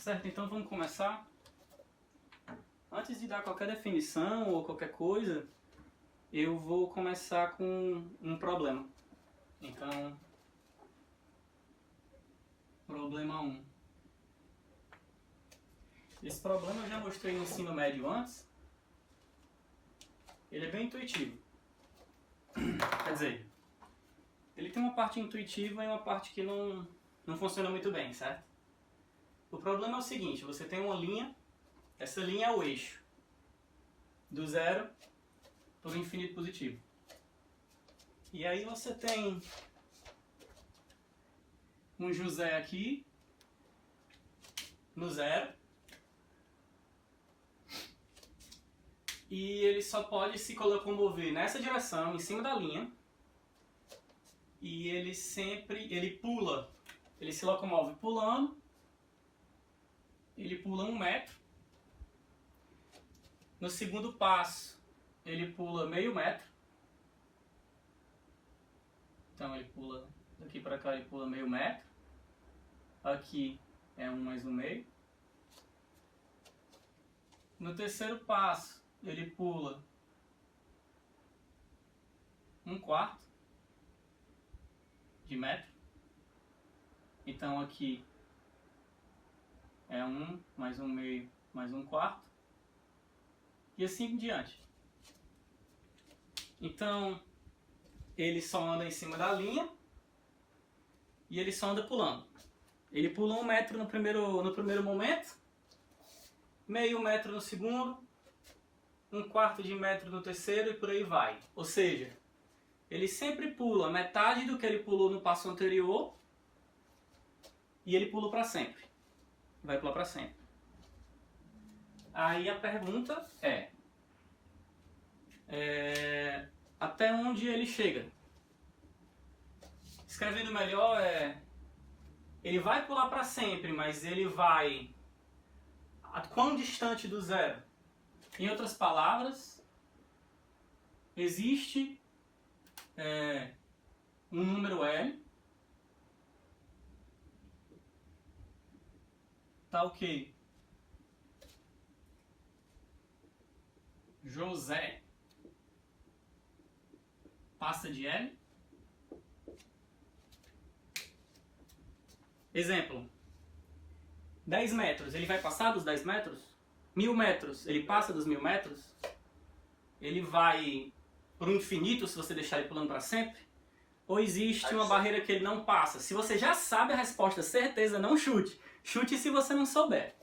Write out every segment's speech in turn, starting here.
certo? Então vamos começar. Antes de dar qualquer definição ou qualquer coisa, eu vou começar com um problema. Então, problema 1. Esse problema eu já mostrei no ensino médio antes. Ele é bem intuitivo. Quer dizer, ele tem uma parte intuitiva e uma parte que não funciona muito bem, certo? O problema é o seguinte, você tem uma linha, essa linha é o eixo do zero para o infinito positivo. E aí você tem um José aqui no zero e ele só pode se locomover nessa direção, em cima da linha, e ele pula, ele se locomove pulando, ele pula 1 metro. No segundo passo, ele pula meio metro. Então ele pula daqui para cá, ele pula meio metro. Aqui é 1 mais 1 meio. No terceiro passo, ele pula 1/4 de metro. Então aqui é 1 mais 1 meio mais 1/4. E assim em diante. Então, ele só anda em cima da linha e ele só anda pulando. Ele pula 1 metro no primeiro momento, meio metro no segundo, 1/4 de metro no terceiro e por aí vai. Ou seja, ele sempre pula metade do que ele pulou no passo anterior e ele pula para sempre. Vai pular para sempre. Aí a pergunta é até onde ele chega? Escrevendo melhor ele vai pular para sempre, mas ele vai a quão distante do zero? Em outras palavras, existe um número L, tá ok? José passa de L. Exemplo, 10 metros, ele vai passar dos 10 metros? 1000 metros, ele passa dos 1000 metros? Ele vai para o infinito se você deixar ele pulando para sempre? Ou existe uma barreira que ele não passa? Se você já sabe a resposta, certeza, não chute. Chute se você não souber.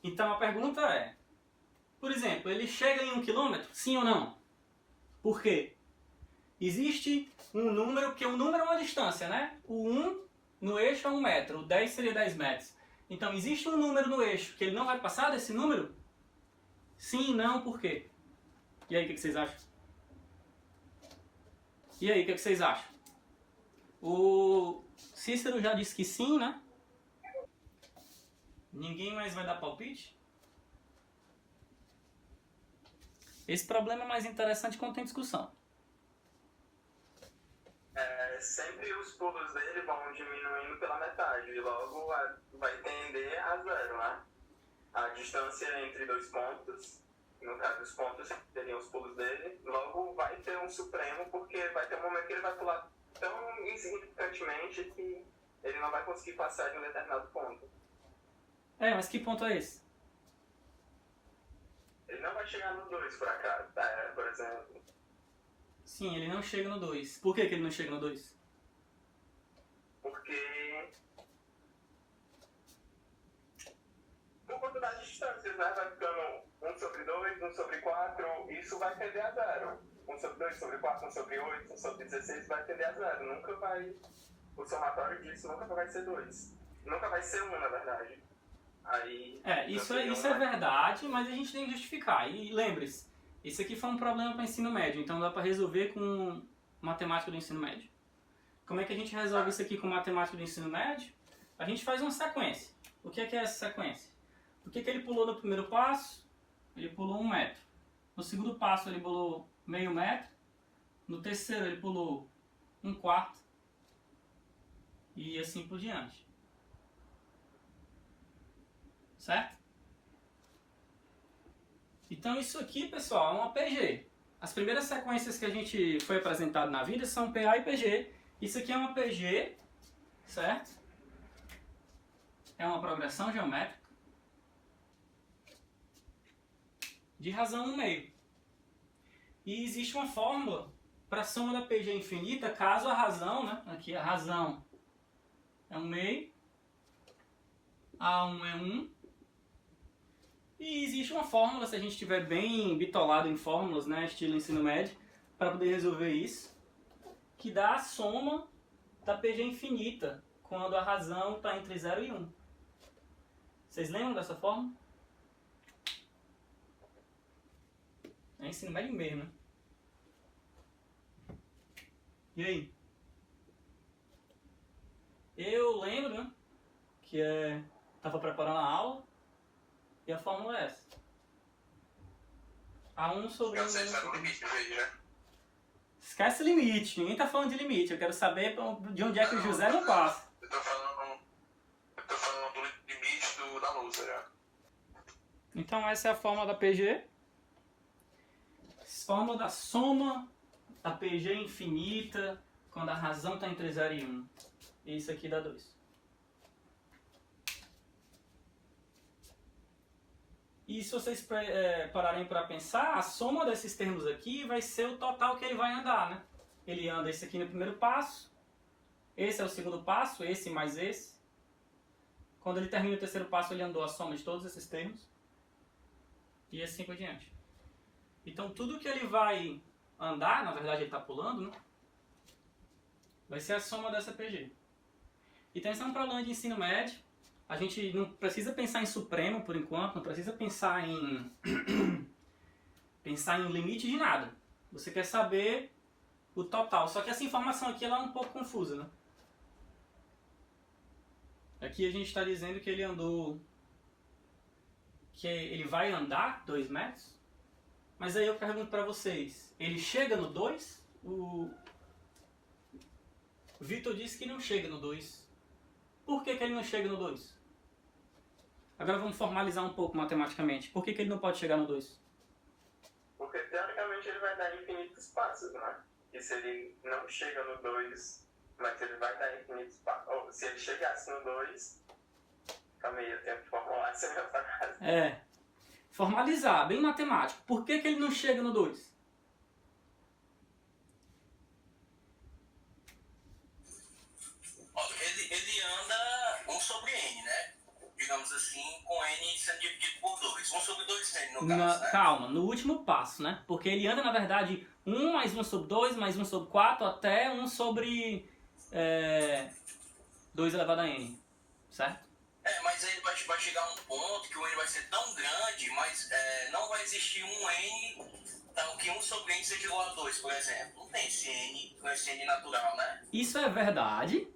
Então a pergunta é, por exemplo, ele chega em 1 km? Sim ou não? Por quê? Existe um número, porque o número é uma distância, né? O 1 no eixo é 1 metro, o 10 seria 10 metros. Então, existe um número no eixo que ele não vai passar desse número? Sim, não, por quê? E aí, o que vocês acham? E aí, o que vocês acham? O Cícero já disse que sim, né? Ninguém mais vai dar palpite? Esse problema é mais interessante quando tem discussão. Sempre os pulos dele vão diminuindo pela metade e logo vai tender a zero, né? A distância entre dois pontos, no caso os pontos seriam os pulos dele, logo vai ter um supremo porque vai ter um momento que ele vai pular tão insignificantemente que ele não vai conseguir passar de um determinado ponto. Mas que ponto é esse? Ele não vai chegar no 2 por acaso, por exemplo. Sim, ele não chega no 2. Por que ele não chega no 2? Porque por conta das distâncias, né? Vai ficando 1 sobre 2, 1 sobre 4, isso vai tender a zero. 1 sobre 2, sobre 4, 1 sobre 8, 1 sobre 16 vai tender a zero. Nunca vai, o somatório disso nunca vai ser 2. Nunca vai ser 1, na verdade. Aí, isso é verdade, mas a gente tem que justificar. E lembre-se, isso aqui foi um problema para ensino médio, então dá para resolver com matemática do ensino médio. Como é que a gente resolve isso aqui com matemática do ensino médio? A gente faz uma sequência. O que é essa sequência? O que ele pulou no primeiro passo? Ele pulou 1 metro. No segundo passo ele pulou meio metro. No terceiro ele pulou 1/4. E assim por diante. certo? Então isso aqui, pessoal, é uma PG. As primeiras sequências que a gente foi apresentado na vida são PA e PG. Isso aqui é uma PG, certo? É uma progressão geométrica de razão 1/2. E existe uma fórmula para a soma da PG infinita, caso a razão, né? Aqui a razão é 1/2, A1 é 1. E existe uma fórmula, se a gente estiver bem bitolado em fórmulas, né, estilo ensino médio, para poder resolver isso, que dá a soma da PG infinita, quando a razão está entre 0 e 1. Vocês lembram dessa fórmula? É ensino médio mesmo, né? E aí? Eu lembro, né, que estava preparando a aula e a fórmula é essa. A1 sobre 1 menos A. Esquece limite, ninguém está falando de limite. Eu quero saber de onde é que o José não passa. Eu tô falando do limite da louça já. Então essa é a fórmula da PG. Fórmula da soma da PG infinita quando a razão está entre 0 e 1. Isso aqui dá 2. E se vocês pararem para pensar, a soma desses termos aqui vai ser o total que ele vai andar, né? Ele anda esse aqui no primeiro passo, esse é o segundo passo, esse mais esse. Quando ele termina o terceiro passo, ele andou a soma de todos esses termos. E assim por diante. Então tudo que ele vai andar, na verdade ele está pulando, né? Vai ser a soma dessa PG. Então isso é um problema de ensino médio. A gente não precisa pensar em supremo por enquanto, não precisa pensar em limite de nada. Você quer saber o total. Só que essa informação aqui ela é um pouco confusa, né? Aqui a gente está dizendo que ele andou, que ele vai andar 2 metros. Mas aí eu pergunto para vocês, ele chega no 2? O Vitor disse que não chega no 2. Por que ele não chega no 2? Agora vamos formalizar um pouco matematicamente. Por que ele não pode chegar no 2? Porque teoricamente ele vai dar infinitos passos, né? E se ele não chega no 2, mas ele vai dar infinitos passos. Ou se ele chegasse no 2, calma aí, eu tenho que formular essa minha frase. Formalizar, bem matemático. Por que ele não chega no 2? Ele anda 1 sobre n, né? Digamos assim, com n sendo dividido por 2. 1 sobre 2n no caso, né? Calma, no último passo, né? Porque ele anda, na verdade, 1 mais 1 sobre 2, mais 1 sobre 4, até 1 sobre 2 elevado a n, certo? Mas aí vai chegar um ponto que o n vai ser tão grande, mas não vai existir um n, então que 1 sobre n seja igual a 2, por exemplo. Não tem esse n natural, né? Isso é verdade,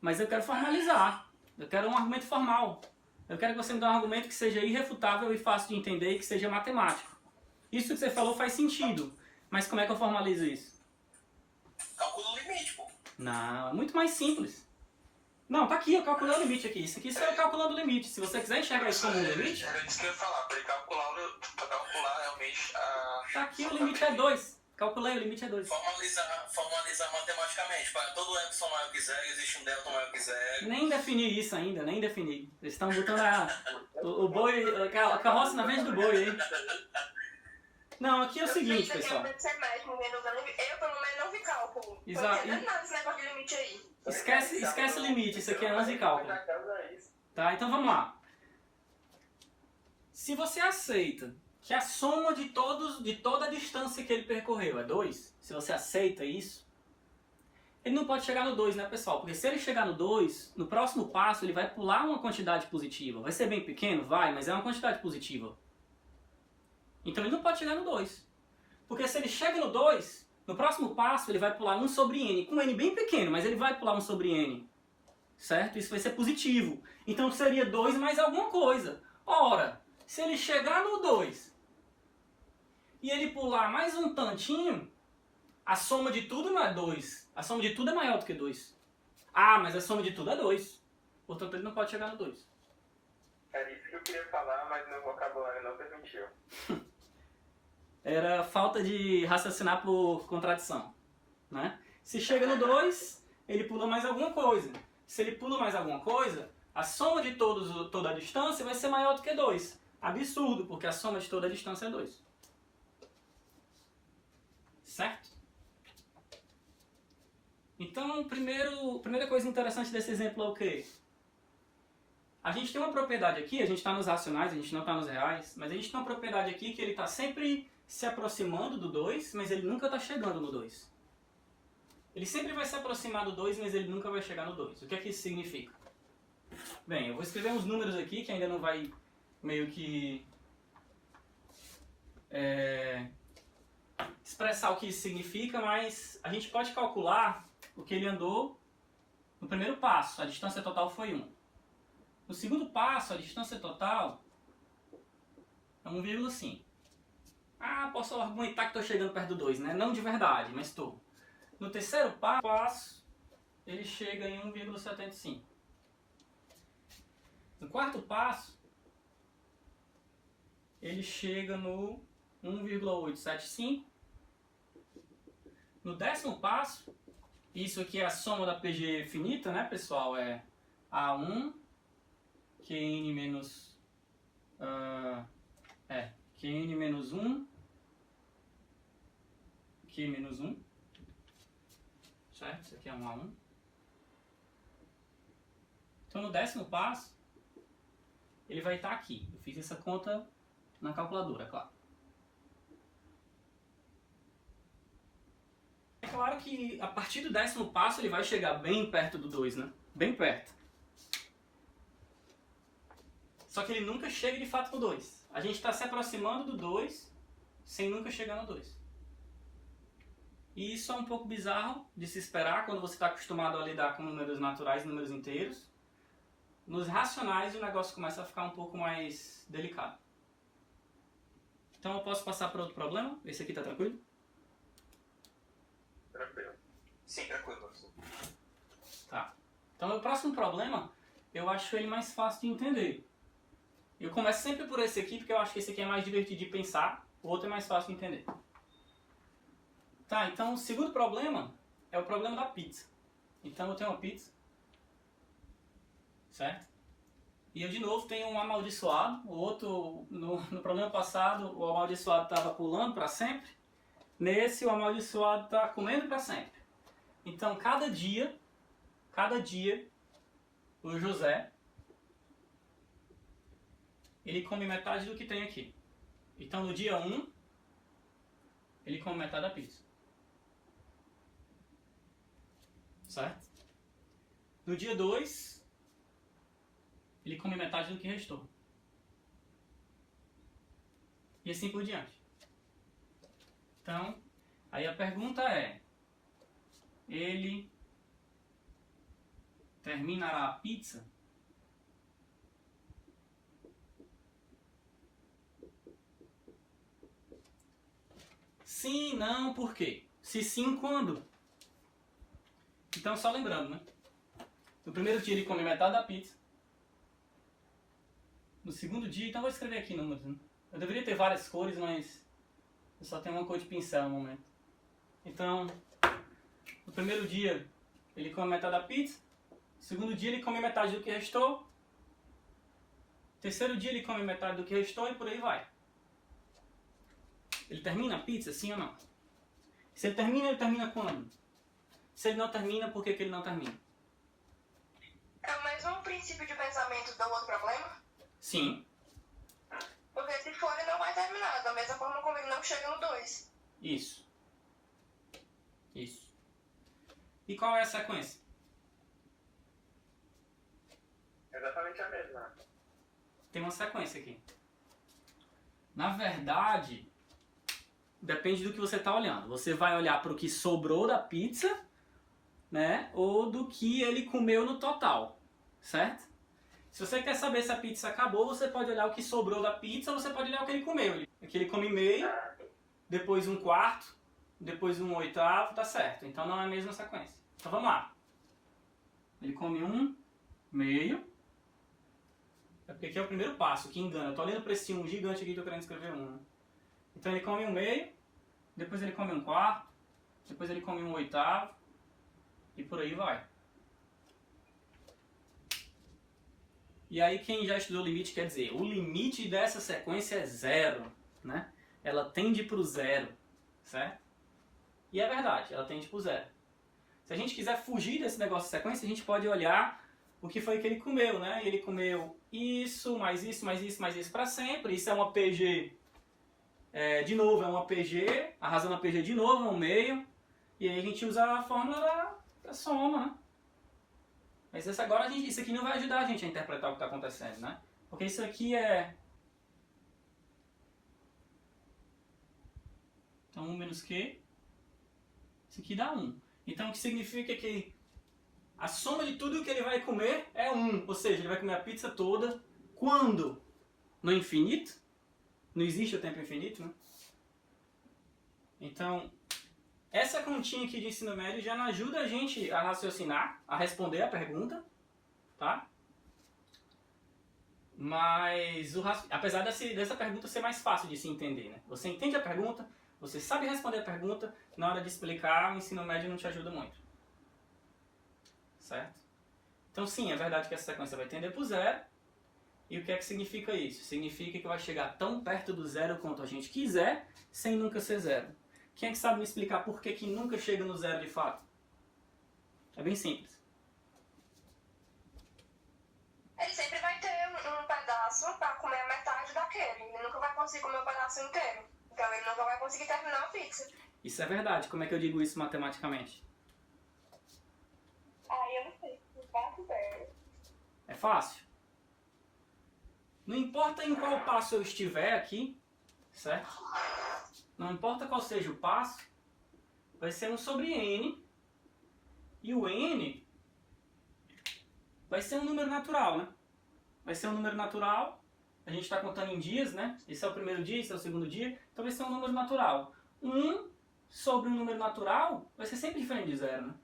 mas eu quero formalizar. Eu quero um argumento formal. Eu quero que você me dê um argumento que seja irrefutável e fácil de entender e que seja matemático. Isso que você falou faz sentido, mas como é que eu formalizo isso? Calcula o limite, pô. Não, é muito mais simples. Não, tá aqui, eu calculei o limite aqui. Isso aqui só eu calculando o limite. Se você quiser enxergar isso como um limite... Era isso que eu ia falar, pra ele calcular realmente a... Tá aqui, o limite é 2. Calculei, o limite é 2. Formalizar matematicamente. Para todo epsilon maior que 0, existe um delta maior que 0. Nem defini isso ainda, nem defini. Eles estão botando o boi, a carroça na frente do boi, hein? Não, aqui é o seguinte, pessoal. Eu pelo menos não vi cálculo. Exato. Não nada esse negócio de limite aí. Esquece o limite, isso aqui é lance de cálculo. Tá, então vamos lá. Se você aceita que a soma de toda a distância que ele percorreu é 2, se você aceita isso, ele não pode chegar no 2, né, pessoal? Porque se ele chegar no 2, no próximo passo ele vai pular uma quantidade positiva. Vai ser bem pequeno? Vai, mas é uma quantidade positiva. Então ele não pode chegar no 2. Porque se ele chega no 2, no próximo passo ele vai pular 1 sobre n, com n bem pequeno, mas ele vai pular 1 sobre n. Certo? Isso vai ser positivo. Então seria 2 mais alguma coisa. Ora, se ele chegar no 2 e ele pular mais um tantinho, a soma de tudo não é 2. A soma de tudo é maior do que 2. Ah, mas a soma de tudo é 2. Portanto, ele não pode chegar no 2. Era isso que eu queria falar, mas meu vocabulário não permitiu. Era falta de raciocinar por contradição, né? Se chega no 2, ele pula mais alguma coisa. Se ele pula mais alguma coisa, a soma de toda a distância vai ser maior do que 2. Absurdo, porque a soma de toda a distância é 2. Certo? Então, primeira coisa interessante desse exemplo é o quê? A gente tem uma propriedade aqui, a gente está nos racionais, a gente não está nos reais, mas a gente tem uma propriedade aqui que ele está sempre se aproximando do 2, mas ele nunca está chegando no 2. Ele sempre vai se aproximar do 2, mas ele nunca vai chegar no 2. O que é que isso significa? Bem, eu vou escrever uns números aqui que ainda não vai meio que expressar o que isso significa, mas a gente pode calcular o que ele andou no primeiro passo. A distância total foi 1. No segundo passo, a distância total é 1,5. Ah, posso argumentar que estou chegando perto do 2, né? Não de verdade, mas estou. No terceiro passo, ele chega em 1,75. No quarto passo, ele chega no 1,875. No décimo passo, isso aqui é a soma da PG finita, né, pessoal? É A1, Qn menos... Qn menos 1, Q menos 1. Certo? Isso aqui é um A1. Então, no décimo passo, ele vai estar aqui. Eu fiz essa conta na calculadora, claro. É claro que a partir do décimo passo ele vai chegar bem perto do 2, né? Bem perto. Só que ele nunca chega de fato no 2. A gente está se aproximando do 2 sem nunca chegar no 2. E isso é um pouco bizarro de se esperar quando você está acostumado a lidar com números naturais, números inteiros. Nos racionais o negócio começa a ficar um pouco mais delicado. Então eu posso passar para outro problema? Esse aqui está tranquilo? Tranquilo. Sim, tranquilo, professor. Tá. Então o próximo problema, eu acho ele mais fácil de entender. Eu começo sempre por esse aqui, porque eu acho que esse aqui é mais divertido de pensar, o outro é mais fácil de entender. Tá, então o segundo problema é o problema da pizza. Então eu tenho uma pizza, certo? E eu de novo tenho um amaldiçoado, o outro, no problema passado, o amaldiçoado estava pulando para sempre, nesse o amaldiçoado está comendo para sempre. Então cada dia, o José, ele come metade do que tem aqui. Então no dia 1, ele come metade da pizza. Certo? No dia 2, ele come metade do que restou. E assim por diante. Então, aí a pergunta é: ele terminará a pizza? Sim, não, por quê? Se sim, quando? Então, só lembrando, né? No primeiro dia ele come metade da pizza. No segundo dia, então vou escrever aqui números, né? Eu deveria ter várias cores, mas eu só tenho uma cor de pincel no momento. Então, no primeiro dia ele come metade da pizza. No segundo dia ele come metade do que restou. No terceiro dia ele come metade do que restou e por aí vai. Ele termina a pizza, sim ou não? Se ele termina quando? Se ele não termina, por que ele não termina? É o mesmo princípio de pensamento do outro problema? Sim. Porque se for, ele não vai terminar. Da mesma forma como ele não chega no 2. Isso. Isso. E qual é a sequência? Exatamente a mesma. Tem uma sequência aqui. Na verdade, depende do que você está olhando. Você vai olhar para o que sobrou da pizza, né? Ou do que ele comeu no total, certo? Se você quer saber se a pizza acabou, você pode olhar o que sobrou da pizza, ou você pode olhar o que ele comeu. Aqui ele come meio, depois 1/4, depois 1/8, tá certo. Então não é a mesma sequência. Então vamos lá. Ele come 1/2, Porque aqui é o primeiro passo, que engana. Eu tô olhando para esse 1 gigante aqui que eu tô querendo escrever 1. Né? Então ele come 1/2, depois ele come 1/4, depois ele come 1/8 e por aí vai. E aí quem já estudou limite quer dizer, o limite dessa sequência é 0, né? Ela tende para o 0, certo? E é verdade, ela tende para o 0. Se a gente quiser fugir desse negócio de sequência, a gente pode olhar o que foi que ele comeu, né? Ele comeu isso, mais isso, mais isso, mais isso para sempre. Isso é uma PG, de novo, é uma PG, a razão da PG de novo é um meio. E aí a gente usa a fórmula da soma, né? Mas isso aqui não vai ajudar a gente a interpretar o que está acontecendo, né? Porque isso aqui é... Então 1 menos Q, isso aqui dá 1. Então o que significa que a soma de tudo que ele vai comer é 1. Ou seja, ele vai comer a pizza toda. Quando? No infinito. Não existe o tempo infinito, né? Então, essa continha aqui de ensino médio já não ajuda a gente a raciocinar, a responder a pergunta, tá? Mas, apesar dessa pergunta ser mais fácil de se entender, né? Você entende a pergunta, você sabe responder a pergunta, na hora de explicar, o ensino médio não te ajuda muito. Certo? Então sim, é verdade que essa sequência vai tender para o 0. E o que é que significa isso? Significa que vai chegar tão perto do 0 quanto a gente quiser, sem nunca ser 0. Quem é que sabe me explicar por que nunca chega no 0 de fato? É bem simples. Ele sempre vai ter um pedaço para comer a metade daquele. Ele nunca vai conseguir comer o pedaço inteiro. Então ele nunca vai conseguir terminar a pizza. Isso é verdade. Como é que eu digo isso matematicamente? Eu não sei. Não faço ideia. É fácil. Não importa em qual passo eu estiver aqui, certo? Não importa qual seja o passo, vai ser 1 sobre n. E o n vai ser um número natural, né? Vai ser um número natural. A gente está contando em dias, né? Esse é o primeiro dia, esse é o segundo dia. Então vai ser um número natural. 1 sobre um número natural vai ser sempre diferente de 0, né?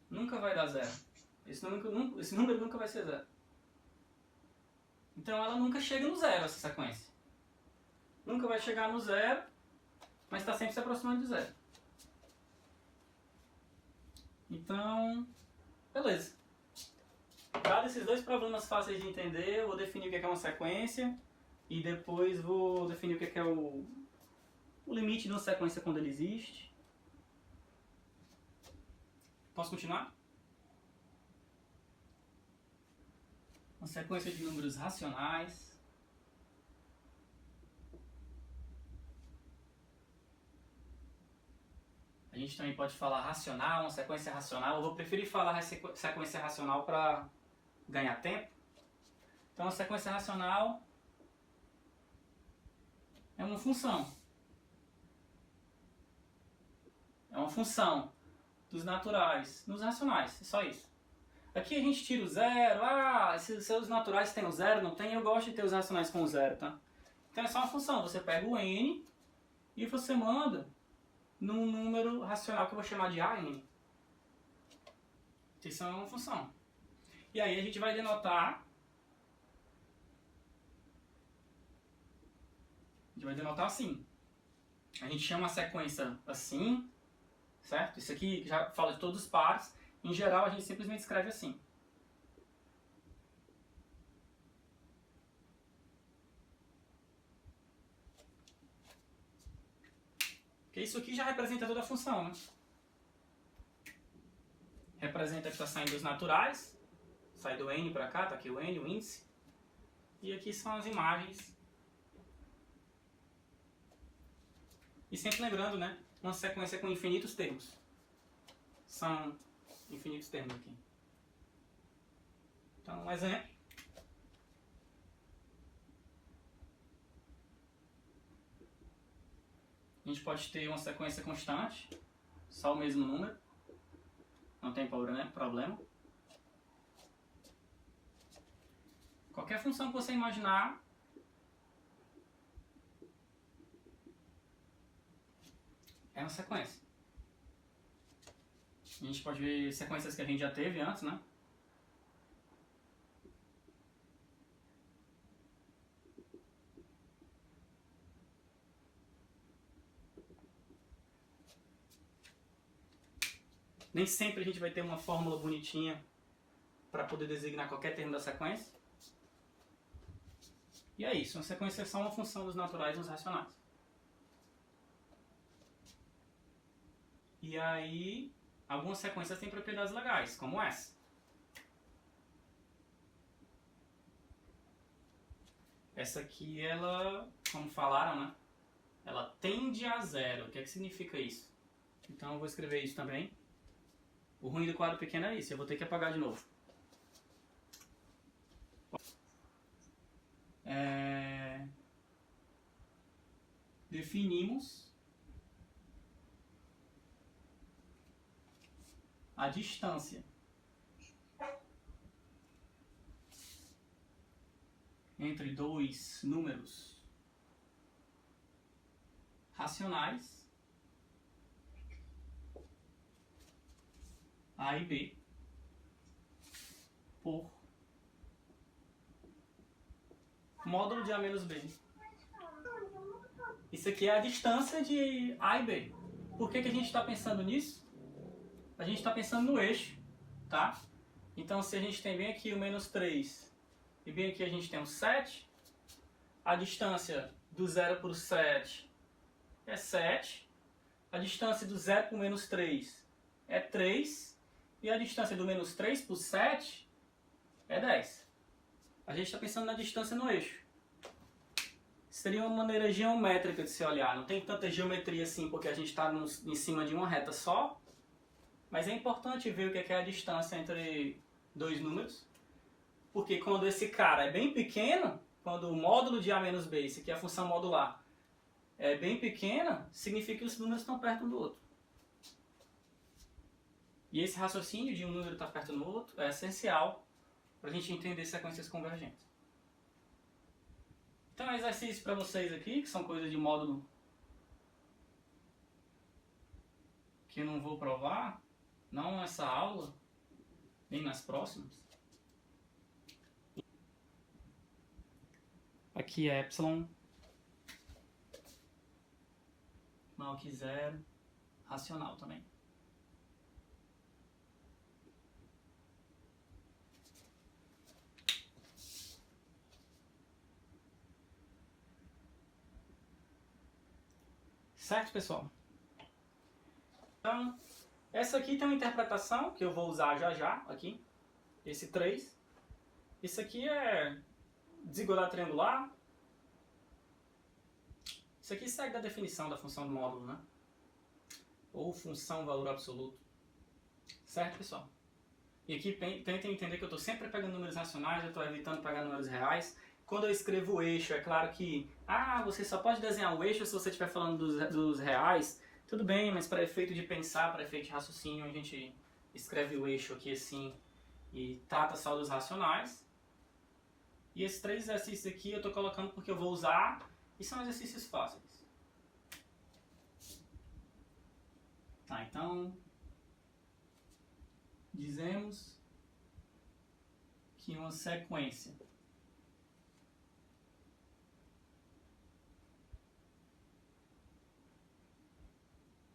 Nunca vai dar 0. Esse número nunca vai ser 0. Então ela nunca chega no 0, essa sequência. Nunca vai chegar no 0, mas está sempre se aproximando de 0. Então, beleza. Dados esses dois problemas fáceis de entender, eu vou definir o que é uma sequência e depois vou definir o que é o limite de uma sequência quando ele existe. Posso continuar? Uma sequência de números racionais. A gente também pode falar racional, uma sequência racional. Eu vou preferir falar sequência racional para ganhar tempo. Então, a sequência racional é uma função. É uma função dos naturais nos racionais, é só isso. Aqui a gente tira o 0, se os naturais têm o 0, não tem, eu gosto de ter os racionais com o 0, tá? Então é só uma função, você pega o n e você manda num número racional que eu vou chamar de AN. Isso é uma função. E aí a gente vai denotar... assim. A gente chama a sequência assim, certo? Isso aqui já fala de todos os pares. Em geral, a gente simplesmente escreve assim. Porque isso aqui já representa toda a função, né? Representa que está saindo os naturais. Sai do n para cá, tá aqui o n, o índice. E aqui são as imagens. E sempre lembrando, né? Uma sequência com infinitos termos. São infinitos termos aqui. Então, um exemplo. A gente pode ter uma sequência constante, só o mesmo número. Não tem problema. Qualquer função que você imaginar, é uma sequência. A gente pode ver sequências que a gente já teve antes, né? Nem sempre a gente vai ter uma fórmula bonitinha para poder designar qualquer termo da sequência. E é isso, uma sequência é só uma função dos naturais e dos racionais. E aí, algumas sequências têm propriedades legais, como essa. Essa aqui, ela, como falaram, né? Ela tende a zero. O que é que significa isso? Então eu vou escrever isso também. O ruim do quadro pequeno é isso, eu vou ter que apagar de novo. Definimos a distância entre dois números racionais A e B por módulo de A menos B. Isso aqui é a distância de A e B. Por que a gente está pensando nisso? A gente está pensando no eixo, tá? Então, se a gente tem bem aqui o menos 3 e bem aqui a gente tem um 7, a distância do 0 para o 7 é 7, a distância do 0 para o menos 3 é 3, e a distância do menos 3 para o 7 é 10. A gente está pensando na distância no eixo. Seria uma maneira geométrica de se olhar. Não tem tanta geometria assim, porque a gente está em cima de uma reta só. Mas é importante ver o que é a distância entre dois números. Porque quando esse cara é bem pequeno, quando o módulo de A menos B, isso aqui é a função modular, é bem pequena, significa que os números estão perto um do outro. E esse raciocínio de um número estar perto do outro é essencial para a gente entender sequências convergentes. Então, exercício para vocês aqui, que são coisas de módulo que eu não vou provar, não nessa aula, nem nas próximas. Aqui é epsilon maior que zero, racional também. Certo, pessoal? Então, essa aqui tem uma interpretação que eu vou usar já aqui. Esse 3. Isso aqui é desigualdade triangular. Isso aqui segue da definição da função do módulo, né? Ou função valor absoluto. Certo, pessoal? E aqui tentem entender que eu estou sempre pegando números racionais, eu estou evitando pegar números reais. Quando eu escrevo o eixo, é claro que você só pode desenhar o eixo se você estiver falando dos reais. Tudo bem, mas para efeito de pensar, para efeito de raciocínio, a gente escreve o eixo aqui assim e trata só dos racionais. E esses 3 exercícios aqui eu estou colocando porque eu vou usar e são exercícios fáceis. Tá, então dizemos que uma sequência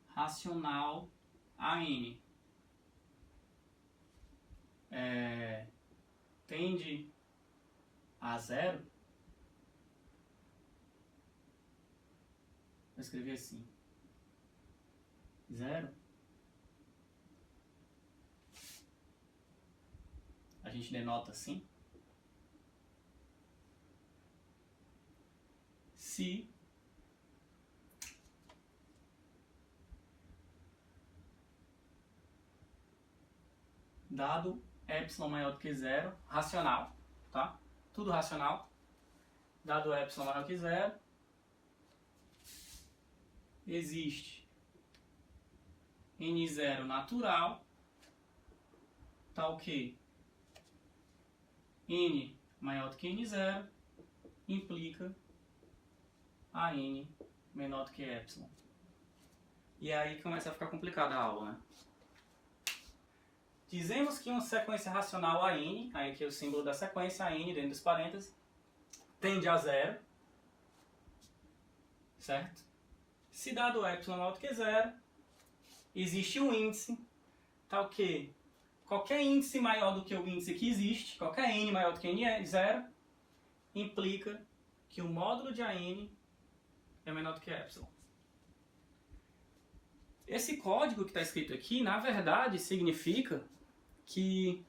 racional AN tende a zero. Vou escrever assim: 0. A gente denota assim. Se dado epsilon maior do que 0, racional, tá? Tudo racional. Dado epsilon maior que 0, existe N0 natural, tal que N maior do que N0 implica a N menor do que epsilon. E aí começa a ficar complicada a aula, né? Dizemos que uma sequência racional AN, aí aqui é o símbolo da sequência, AN dentro dos parênteses, tende a 0, certo? Se dado epsilon maior do que 0, existe um índice, tá o quê? Qualquer índice maior do que o índice que existe, qualquer n maior do que n é 0, implica que o módulo de AN é menor do que epsilon. Esse código que está escrito aqui, na verdade, significa que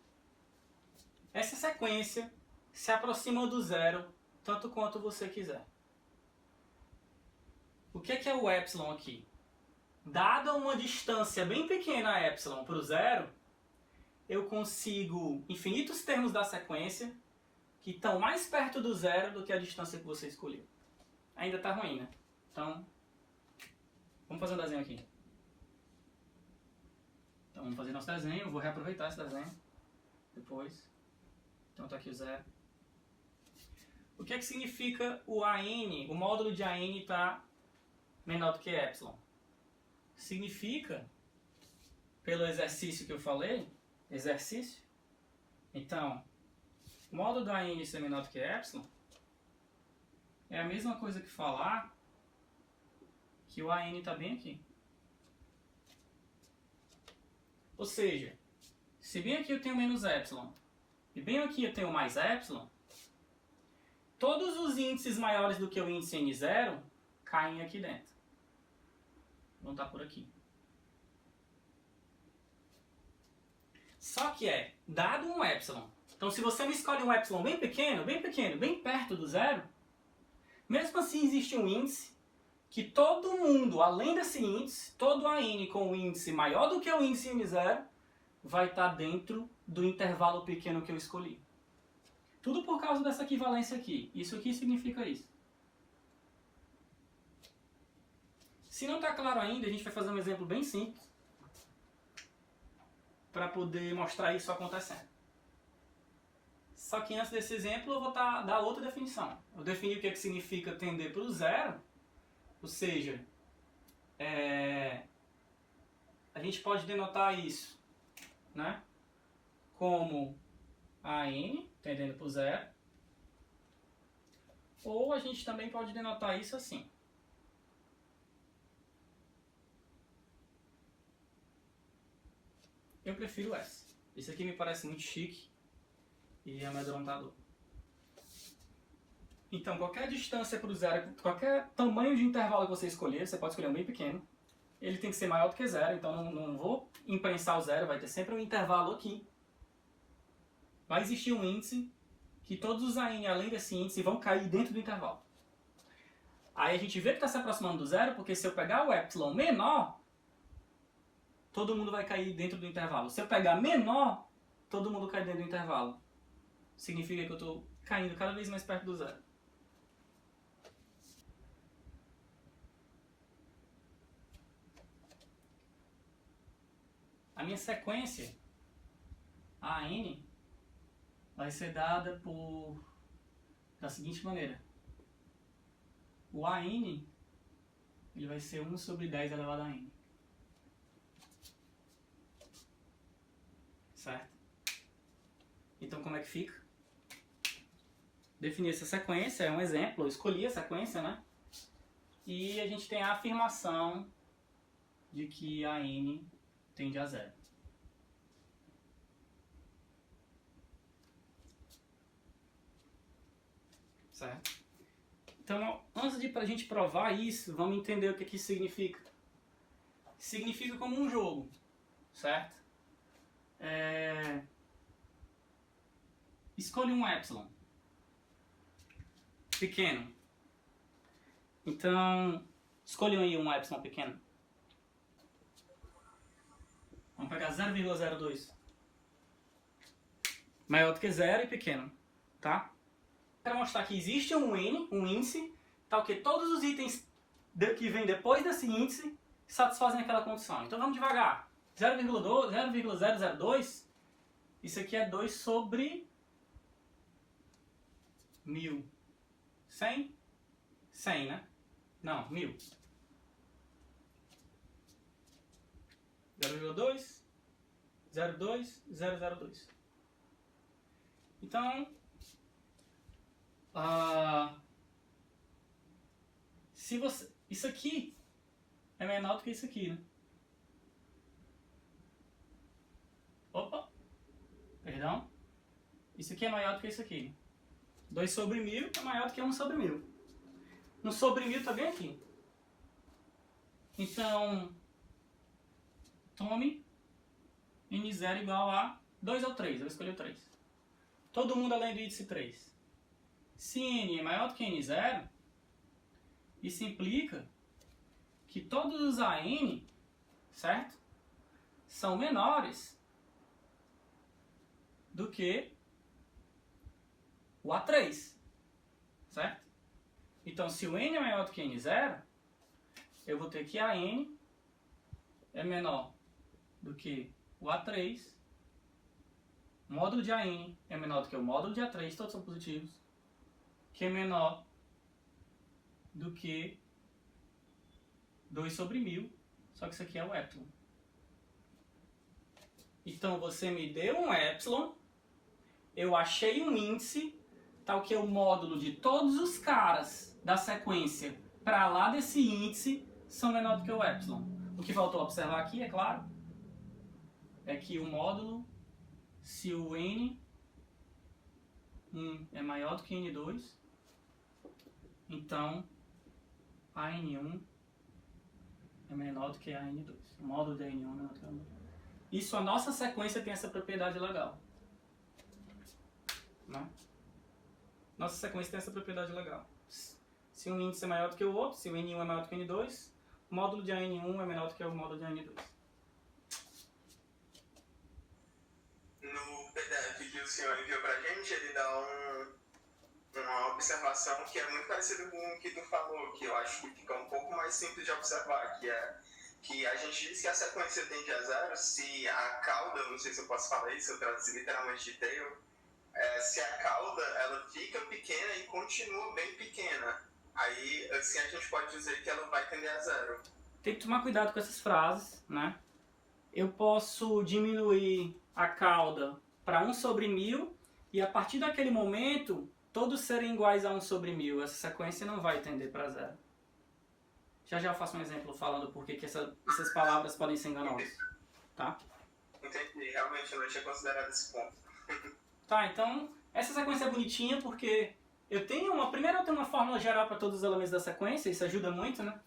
essa sequência se aproxima do zero tanto quanto você quiser. O que é o epsilon aqui? Dada uma distância bem pequena epsilon para o zero, eu consigo infinitos termos da sequência que estão mais perto do zero do que a distância que você escolheu. Ainda está ruim, né? Então, vamos fazer um desenho aqui. Então, vamos fazer nosso desenho. Eu vou reaproveitar esse desenho depois. Então, está aqui o zero. O que é que significa o AN? O módulo de AN está menor do que epsilon. Significa, pelo exercício que eu falei, então, o módulo do AN ser menor do que epsilon é a mesma coisa que falar que o AN está bem aqui. Ou seja, se bem aqui eu tenho menos epsilon e bem aqui eu tenho mais epsilon, todos os índices maiores do que o índice N0 caem aqui dentro. Vão estar por aqui. Só que dado um epsilon. Então, se você me escolhe um epsilon bem pequeno, bem perto do zero, mesmo assim existe um índice que todo mundo, além desse índice, todo AN com o índice maior do que o índice N0, vai estar dentro do intervalo pequeno que eu escolhi. Tudo por causa dessa equivalência aqui. Isso aqui significa isso. Se não está claro ainda, a gente vai fazer um exemplo bem simples para poder mostrar isso acontecendo. Só que antes desse exemplo eu vou dar outra definição. Eu defini o que significa tender para o zero, ou seja, a gente pode denotar isso, né, como AN tendendo para o zero, ou a gente também pode denotar isso assim. Eu prefiro essa. Esse aqui me parece muito chique e amedrontador. Então, qualquer distância para o zero, qualquer tamanho de intervalo que você escolher, você pode escolher um bem pequeno, ele tem que ser maior do que zero, então não vou imprensar o zero, vai ter sempre um intervalo aqui. Vai existir um índice que todos os AN, além desse índice, vão cair dentro do intervalo. Aí a gente vê que está se aproximando do zero, porque se eu pegar o epsilon menor, todo mundo vai cair dentro do intervalo. Se eu pegar menor, todo mundo cai dentro do intervalo. Significa que eu estou caindo cada vez mais perto do zero. A minha sequência AN vai ser dada da seguinte maneira. O AN ele vai ser 1 sobre 10 elevado a n. Certo? Então como é que fica? Definir essa sequência é um exemplo, eu escolhi a sequência, né? E a gente tem a afirmação de que a n tende a zero. Certo? Então, antes de a gente provar isso, vamos entender o que isso significa. Significa como um jogo, certo? Escolhe um epsilon pequeno. Então, escolham aí um epsilon pequeno. Vamos pegar 0,02. Maior do que zero e pequeno, tá? Quero mostrar que existe um N, um índice, tal que todos os itens que vêm depois desse índice satisfazem aquela condição. Então vamos devagar. 0,002, isso aqui é 2 sobre 1000. 100? 100, né? Não, 1000. 0,2, 0,2, 0,02. Então, se você, isso aqui é menor do que isso aqui, né? Perdão? Isso aqui é maior do que isso aqui. 2 sobre 1000 é maior do que 1 sobre 1000. 1 sobre 1000 está bem aqui. Então, tome n0 igual a 2 ou 3. Eu vou escolher o 3. Todo mundo além do índice 3. Se n é maior do que n0, isso implica que todos os AN, certo? São menores do que o A3, certo? Então, se o n é maior do que n0, eu vou ter que AN é menor do que o A3, o módulo de AN é menor do que o módulo de A3, todos são positivos, que é menor do que 2 sobre 1000, só que isso aqui é o epsilon. Então, você me deu um epsilon, eu achei um índice, tal que o módulo de todos os caras da sequência para lá desse índice são menor do que o epsilon. O que faltou observar aqui, é claro, é que o módulo, se o n1 é maior do que n2, então a n1 é menor do que a n2. O módulo de n1 é menor do que a n2. Isso, a nossa sequência tem essa propriedade legal. Né? Nossa sequência tem essa propriedade legal. Se um índice é maior do que o outro, se o n1 é maior do que o n2, o módulo de n1 é menor do que o módulo de n2. No PDF que o senhor enviou pra gente, ele dá uma observação que é muito parecida com o que tu falou, que eu acho que fica um pouco mais simples de observar, que é que a gente diz que a sequência tende a zero se a cauda, não sei se eu posso falar isso, eu traduzi literalmente de tail, se a cauda ela fica pequena e continua bem pequena. Aí, assim, a gente pode dizer que ela vai tender a zero. Tem que tomar cuidado com essas frases, né? Eu posso diminuir a cauda para 1 sobre 1000 e a partir daquele momento todos serem iguais a 1 sobre 1000. Essa sequência não vai tender para zero. Já eu faço um exemplo falando por que essas palavras podem ser enganosas. Tá? Entendi, realmente eu não tinha considerado esse ponto. Tá, então essa sequência é bonitinha porque primeiro eu tenho uma fórmula geral para todos os elementos da sequência, isso ajuda muito, né?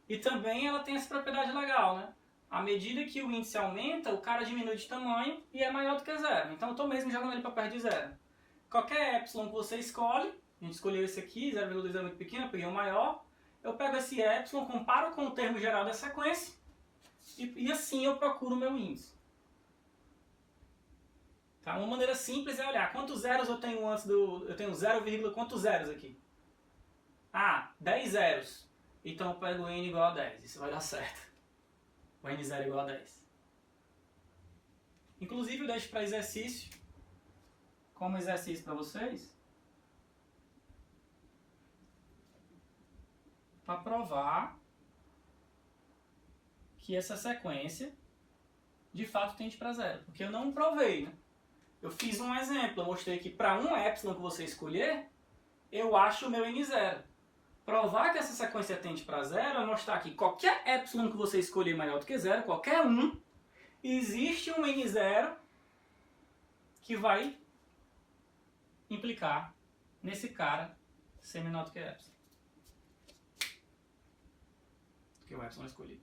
E também ela tem essa propriedade legal, né? À medida que o índice aumenta, o cara diminui de tamanho e é maior do que zero. Então eu estou mesmo jogando ele para perto de zero. Qualquer epsilon que você escolhe, a gente escolheu esse aqui, 0,2 é muito pequeno, eu peguei o maior. Eu pego esse epsilon, comparo com o termo geral da sequência e assim eu procuro o meu índice. Tá? Uma maneira simples é olhar quantos zeros eu tenho antes do... Eu tenho 0, quantos zeros aqui? Ah, 10 zeros. Então eu pego n igual a 10. Isso vai dar certo. O n0 igual a 10. Inclusive eu deixo para exercício, como exercício para vocês, para provar que essa sequência de fato tende para zero. Porque eu não provei, né? Eu fiz um exemplo, eu mostrei que para um epsilon que você escolher, eu acho o meu n0. Provar que essa sequência tende para zero é mostrar que qualquer epsilon que você escolher maior do que zero, qualquer um, existe um n0 que vai implicar nesse cara ser menor do que epsilon. Que o epsilon escolhido.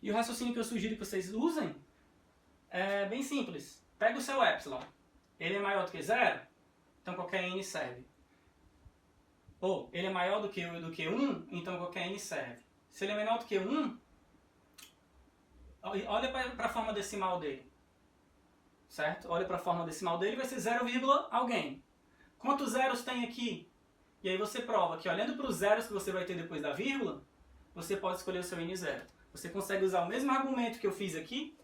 E o raciocínio que eu sugiro que vocês usem é bem simples. Pega o seu epsilon. Ele é maior do que zero, então qualquer n serve. Ou ele é maior do que 1, então qualquer n serve. Se ele é menor do que 1, olha para a forma decimal dele. Certo? Olha para a forma decimal dele, vai ser 0, alguém. Quantos zeros tem aqui? E aí você prova que olhando para os zeros que você vai ter depois da vírgula, você pode escolher o seu n0. Você consegue usar o mesmo argumento que eu fiz aqui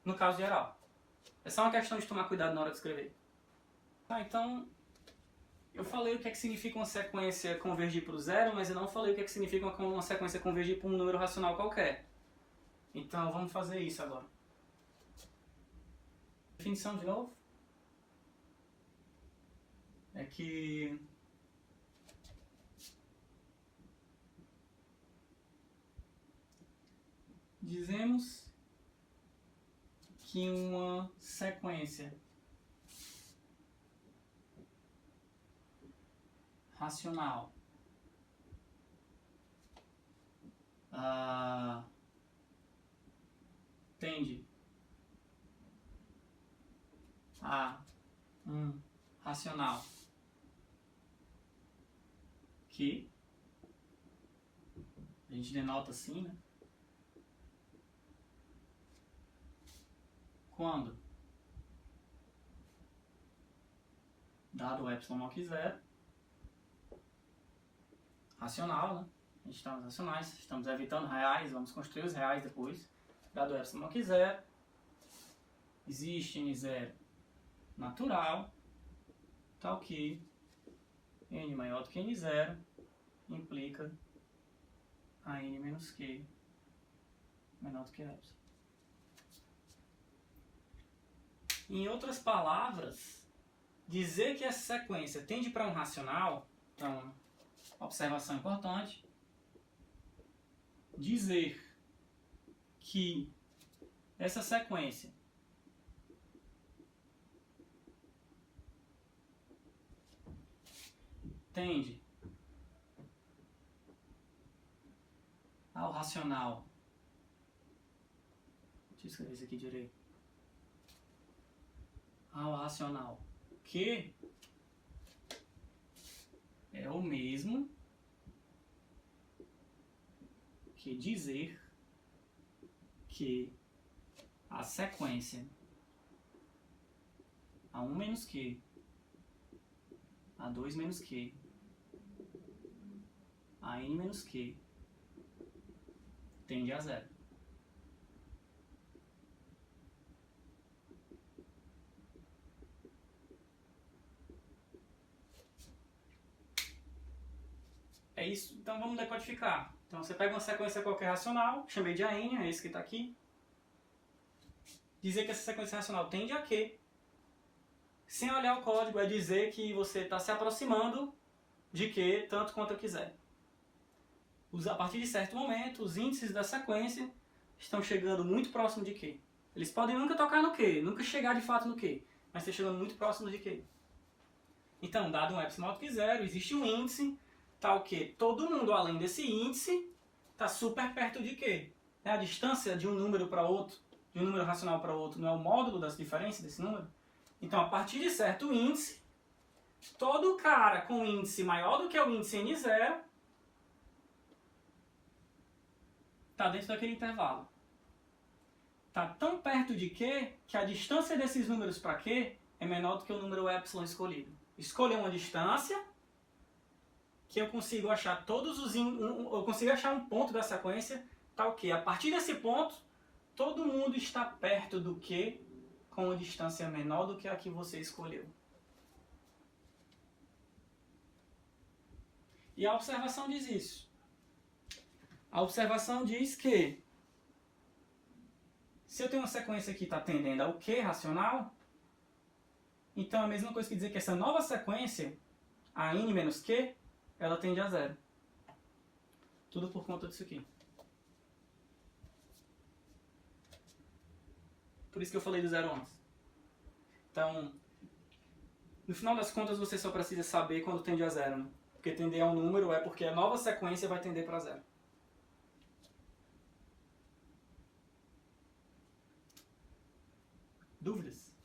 no caso geral. É só uma questão de tomar cuidado na hora de escrever. Tá, então, eu falei o que é que significa uma sequência convergir para o zero, mas eu não falei o que é que significa uma sequência convergir para um número racional qualquer. Então, vamos fazer isso agora. Definição de novo. É que dizemos que uma sequência racional tende a um racional que a gente denota assim, né? Quando dado o epsilon maior que zero, racional, né? A gente está nos racionais, estamos evitando reais, vamos construir os reais depois. Dado o epsilon maior que zero, existe n0 natural, tal que n maior do que n0 implica a n menos q menor do que epsilon. Em outras palavras, dizer que essa sequência tende para um racional, então, observação importante, dizer que essa sequência tende ao racional. Deixa eu escrever isso aqui direito. Ao racional que é o mesmo que dizer que a sequência A1 menos Q, A2 menos Q, AN menos Q tende a zero. É isso, então vamos decodificar. Então você pega uma sequência qualquer racional, chamei de AN, é esse que está aqui. Dizer que essa sequência racional tende a Q, sem olhar o código, é dizer que você está se aproximando de Q tanto quanto eu quiser. A partir de certo momento, os índices da sequência estão chegando muito próximo de Q. Eles podem nunca tocar no Q, nunca chegar de fato no Q, mas estão chegando muito próximo de Q. Então, dado um epsilon maior que zero, existe um índice tal que todo mundo além desse índice está super perto de Q. A distância de um número para outro, de um número racional para outro, não é o módulo das diferenças desse número? Então, a partir de certo índice, todo cara com índice maior do que o índice n0 está dentro daquele intervalo. Está tão perto de Q que a distância desses números para Q é menor do que o número epsilon escolhido. Escolher uma distância que eu consigo achar eu consigo achar um ponto da sequência tal que a partir desse ponto todo mundo está perto do Q com uma distância menor do que a que você escolheu. E a observação diz isso. A observação diz que se eu tenho uma sequência que está tendendo ao Q racional, então é a mesma coisa que dizer que essa nova sequência, a n menos Q, ela tende a zero. Tudo por conta disso aqui. Por isso que eu falei do zero antes. Então, no final das contas, você só precisa saber quando tende a zero, né? Porque tender a um número é porque a nova sequência vai tender para zero. Dúvidas?